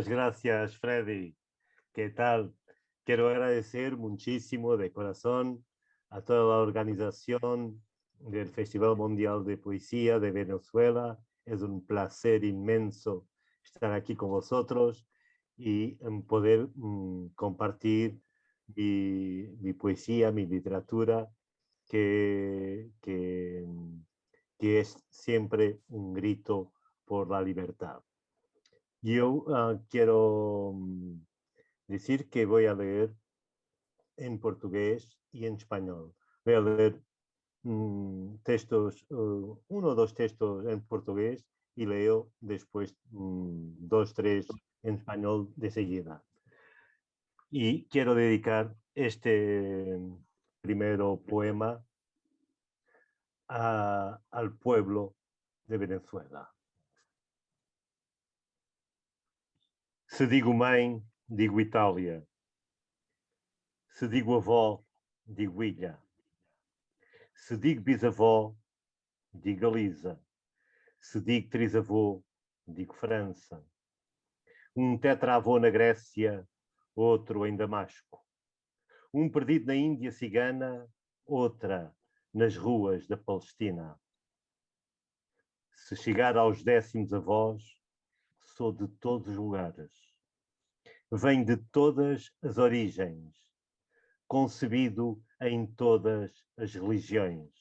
Muchas gracias, Freddy. ¿Qué tal? Quiero agradecer muchísimo de corazón a toda la organización del Festival Mundial de Poesía de Venezuela. Es un placer inmenso estar aquí con vosotros y poder compartir mi poesía, mi literatura, que es siempre un grito por la libertad. Yo quiero decir que voy a leer en portugués y en español. Voy a leer textos, uno o dos textos en portugués y leo después dos, tres en español de seguida. Y quiero dedicar este primero poema al pueblo de Venezuela. Se digo mãe, digo Itália. Se digo avó, digo ilha. Se digo bisavó, digo Galiza. Se digo trisavô, digo França. Um tetravô na Grécia, outro em Damasco. Um perdido na Índia cigana, outra nas ruas da Palestina. Se chegar aos 10º avós, sou de todos os lugares. Venho de todas as origens, concebido em todas as religiões.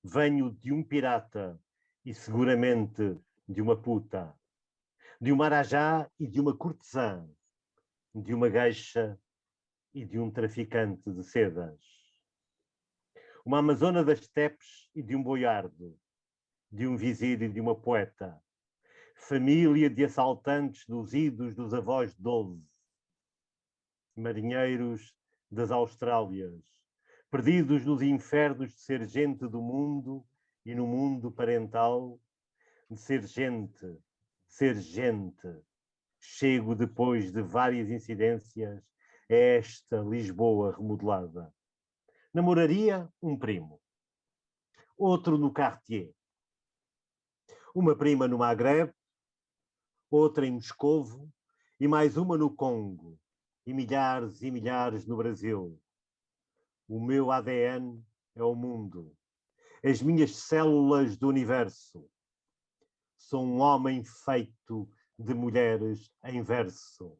Venho de um pirata e seguramente de uma puta, de um marajá e de uma cortesã, de uma geixa e de um traficante de sedas. Uma amazona das estepes e de um boiardo, de um vizir e de uma poeta, família de assaltantes dos idos dos avós 12, marinheiros das Austrálias, perdidos nos infernos de ser gente do mundo e no mundo parental, de ser gente, chego depois de várias incidências a esta Lisboa remodelada. Namoraria um primo, outro no Cartier, uma prima no Magreb, outra em Moscovo e mais uma no Congo, e milhares no Brasil. O meu ADN é o mundo, as minhas células do universo. Sou um homem feito de mulheres em verso.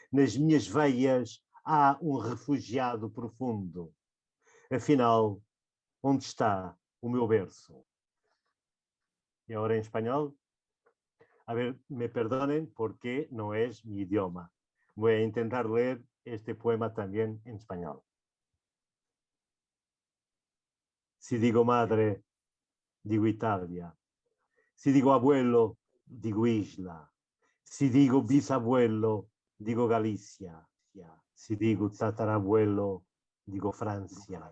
Nas minhas veias há um refugiado profundo. Afinal, onde está o meu berço? E agora em espanhol. A ver, me perdonen porque no es mi idioma. Voy a intentar leer este poema también en español. Si digo madre, digo Italia. Si digo abuelo, digo isla. Si digo bisabuelo, digo Galicia. Si digo tatarabuelo, digo Francia.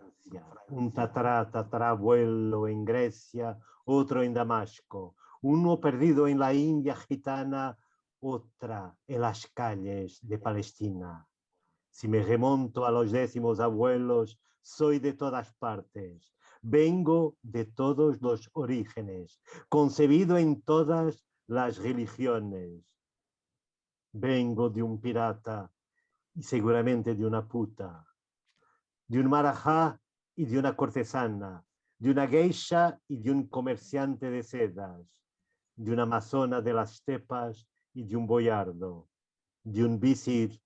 Un tatarabuelo en Grecia, otro en Damasco. Uno perdido en la India gitana, otra en las calles de Palestina. Si me remonto a los 10º abuelos, soy de todas partes. Vengo de todos los orígenes, concebido en todas las religiones. Vengo de un pirata y seguramente de una puta, de un marajá y de una cortesana, de una geisha y de un comerciante de sedas, de una amazona de las estepas y de un boyardo, de un visir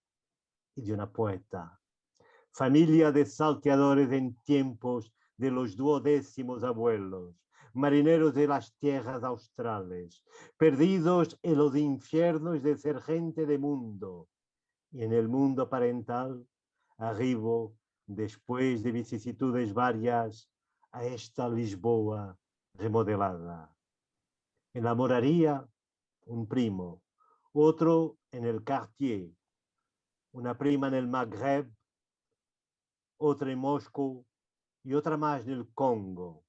y de una poeta. Familia de salteadores en tiempos de los 12º abuelos, marineros de las tierras australes, perdidos en los infiernos de ser gente de mundo. Y en el mundo parental, arribo, después de vicisitudes varias, a esta Lisboa remodelada. Enamoraría un primo, otro en el Cartier, una prima en el Magreb, otra en Moscú y otra más en el Congo,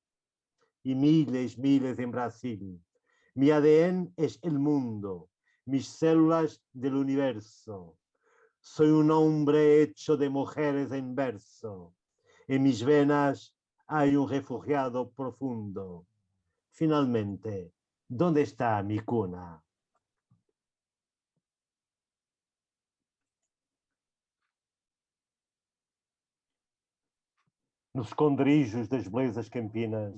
y miles en Brasil. Mi ADN es el mundo, mis células del universo. Soy un hombre hecho de mujeres en verso. En mis venas hay un refugiado profundo. Finalmente, ¿dónde está mi cuna? nos esconderijos das belezas campinas,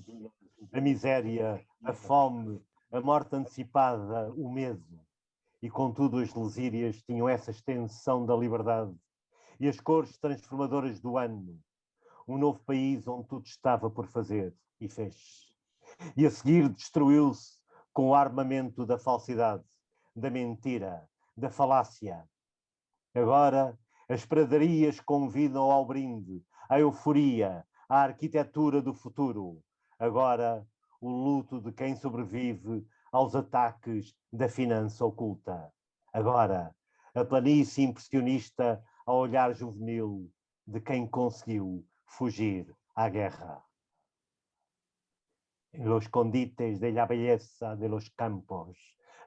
a miséria, a fome, a morte antecipada, o medo. E contudo as lesírias tinham essa extensão da liberdade e as cores transformadoras do ano. Um novo país onde tudo estava por fazer, e fez. E a seguir destruiu-se com o armamento da falsidade, da mentira, da falácia. Agora as pradarias convidam ao brinde, à euforia, à arquitetura do futuro. Agora o luto de quem sobrevive aos ataques da finança oculta. Agora a planície impressionista ao olhar juvenil de quem conseguiu fugir à guerra. En los escondites de la belleza de los campos,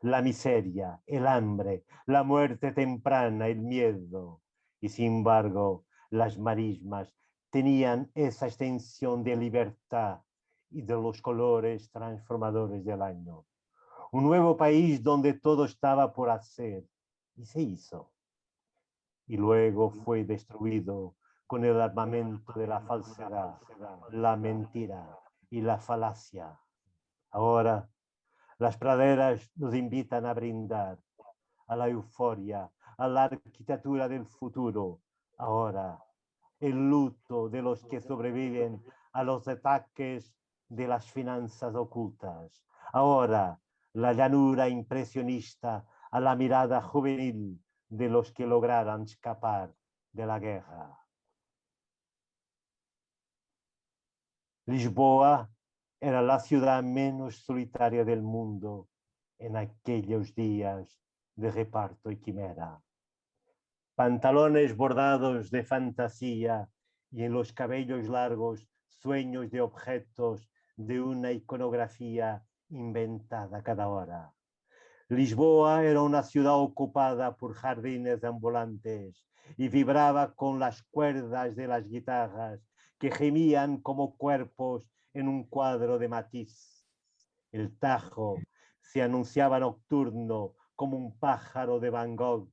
la miseria, el hambre, la muerte temprana, el miedo. Y sin embargo, las marismas tenían esa extensión de libertad y de los colores transformadores del año. Un nuevo país donde todo estaba por hacer, y se hizo. Y luego fue destruido con el armamento de la falsedad, la mentira y la falacia. Ahora las praderas nos invitan a brindar a la euforia, a la arquitectura del futuro. Ahora el luto de los que sobreviven a los ataques de las finanzas ocultas. Ahora la llanura impresionista a la mirada juvenil de los que lograran escapar de la guerra. Lisboa era la ciudad menos solitaria del mundo en aquellos días de reparto y quimera. Pantalones bordados de fantasía y en los cabellos largos sueños de objetos de una iconografía inventada cada hora. Lisboa era una ciudad ocupada por jardines ambulantes y vibraba con las cuerdas de las guitarras que gemían como cuerpos en un cuadro de Matisse. El Tajo se anunciaba nocturno como un pájaro de Van Gogh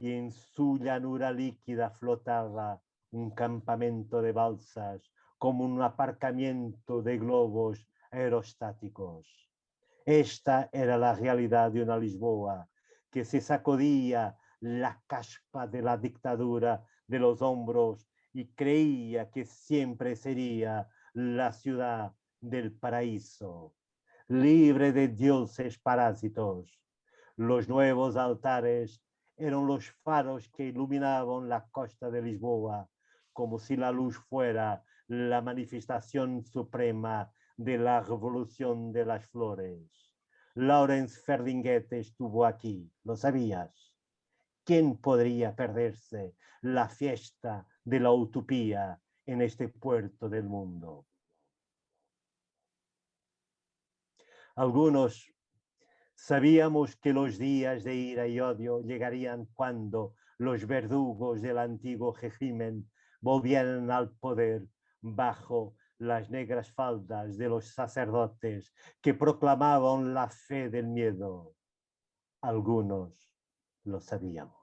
y en su llanura líquida flotaba un campamento de balsas como un aparcamiento de globos aerostáticos. Esta era la realidad de una Lisboa que se sacudía la caspa de la dictadura de los hombros y creía que siempre sería la ciudad del paraíso, libre de dioses parásitos. Los nuevos altares eran los faros que iluminaban la costa de Lisboa, como si la luz fuera la manifestación suprema de la revolución de las flores. Lawrence Ferlinghetti estuvo aquí, ¿lo sabías? ¿Quién podría perderse la fiesta de la utopía en este puerto del mundo? Algunos sabíamos que los días de ira y odio llegarían cuando los verdugos del antiguo régimen volvieran al poder bajo las negras faldas de los sacerdotes que proclamaban la fe del miedo. Algunos lo sabíamos.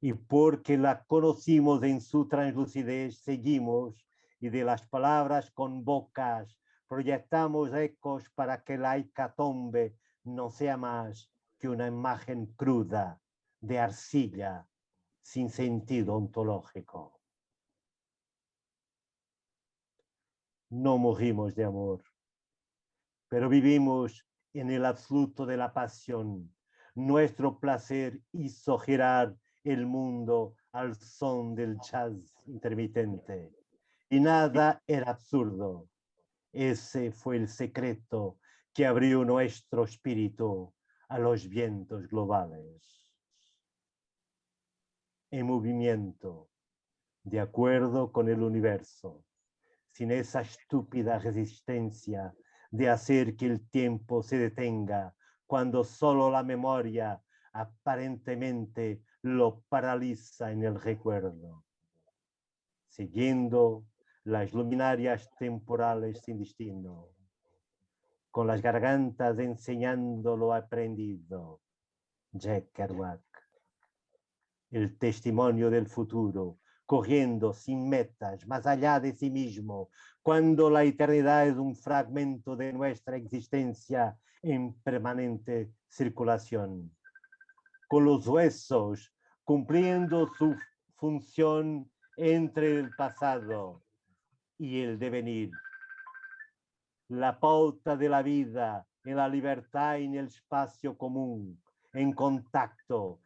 Y porque la conocimos en su translucidez, seguimos y de las palabras con bocas proyectamos ecos para que la hecatombe no sea más que una imagen cruda de arcilla sin sentido ontológico. No morimos de amor, pero vivimos en el absoluto de la pasión. Nuestro placer hizo girar el mundo al son del jazz intermitente y nada era absurdo. Ese fue el secreto que abrió nuestro espíritu a los vientos globales. En movimiento, de acuerdo con el universo, sin esa estúpida resistencia de hacer que el tiempo se detenga cuando solo la memoria aparentemente lo paraliza en el recuerdo. Siguiendo las luminarias temporales sin destino, con las gargantas enseñando lo aprendido. Jack Kerouac. El testimonio del futuro corriendo sin metas, más allá de sí mismo, cuando la eternidad es un fragmento de nuestra existencia en permanente circulación, con los huesos cumpliendo su función entre el pasado y el devenir. La pauta de la vida en la libertad y en el espacio común, en contacto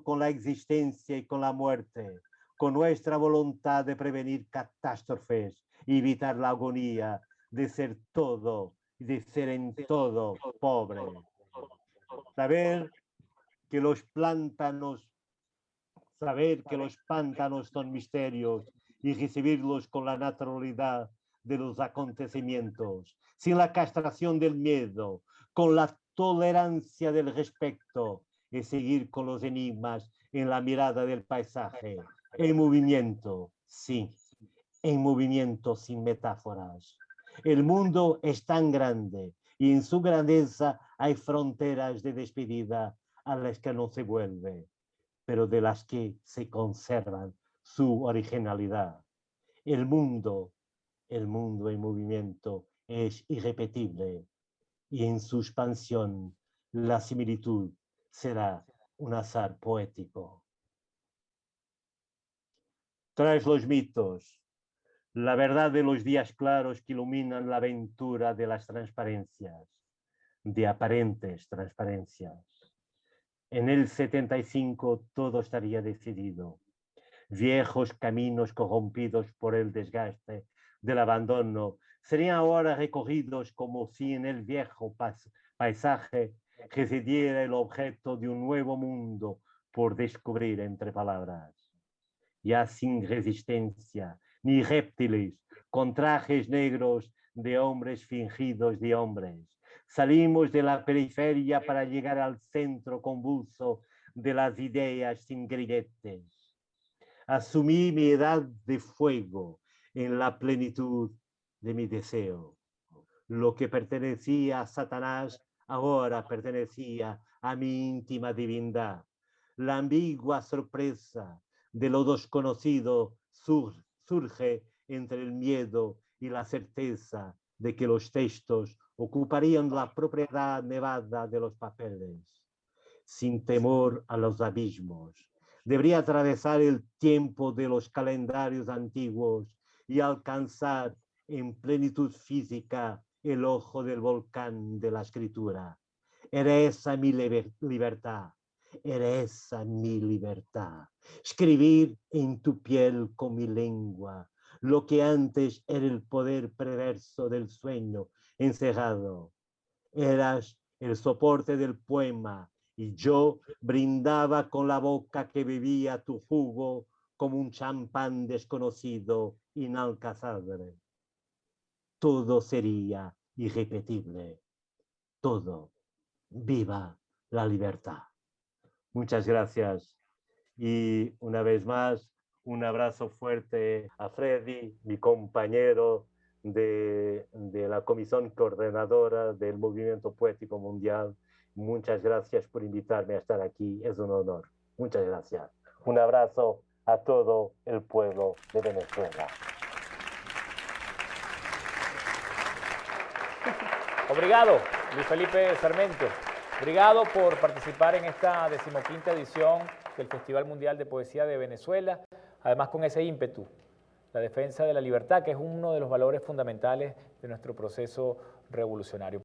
con la existencia y con la muerte, con nuestra voluntad de prevenir catástrofes y evitar la agonía de ser todo, de ser en todo pobre. Saber que los pantanos son misterios y recibirlos con la naturalidad de los acontecimientos, sin la castración del miedo, con la tolerancia del respeto y seguir con los enigmas en la mirada del paisaje, en movimiento, sí, en movimiento sin metáforas. El mundo es tan grande y en su grandeza hay fronteras de despedida a las que no se vuelve, pero de las que se conservan su originalidad. El mundo en movimiento es irrepetible y en su expansión la similitud será un azar poético. Tras los mitos, la verdad de los días claros que iluminan la aventura de las transparencias, de aparentes transparencias. En el 75 todo estaría decidido. Viejos caminos corrompidos por el desgaste del abandono serían ahora recorridos como si en el viejo paisaje residiera el objeto de un nuevo mundo por descubrir entre palabras. Ya sin resistencia, ni reptiles, con trajes negros de hombres fingidos de hombres. Salimos de la periferia para llegar al centro convulso de las ideas sin grilletes. Asumí mi edad de fuego en la plenitud de mi deseo. Lo que pertenecía a Satanás ahora pertenecía a mi íntima divindad. La ambigua sorpresa de lo desconocido surge entre el miedo y la certeza de que los textos ocuparían la propiedad nevada de los papeles. Sin temor a los abismos, debería atravesar el tiempo de los calendarios antiguos y alcanzar en plenitud física el ojo del volcán de la escritura. Era esa mi libertad. Era esa mi libertad. Escribir en tu piel con mi lengua lo que antes era el poder perverso del sueño encerrado. Eras el soporte del poema y yo brindaba con la boca que bebía tu jugo como un champán desconocido, inalcanzable. Todo sería irrepetible. Todo. Viva la libertad. Muchas gracias. Y una vez más, un abrazo fuerte a Freddy, mi compañero de la Comisión Coordinadora del Movimiento Poético Mundial. Muchas gracias por invitarme a estar aquí. Es un honor. Muchas gracias. Un abrazo a todo el pueblo de Venezuela. Obrigado, Luis Felipe Sarmento. Obrigado por participar en esta 15ª edición del Festival Mundial de Poesía de Venezuela, además con ese ímpetu, la defensa de la libertad, que es uno de los valores fundamentales de nuestro proceso revolucionario.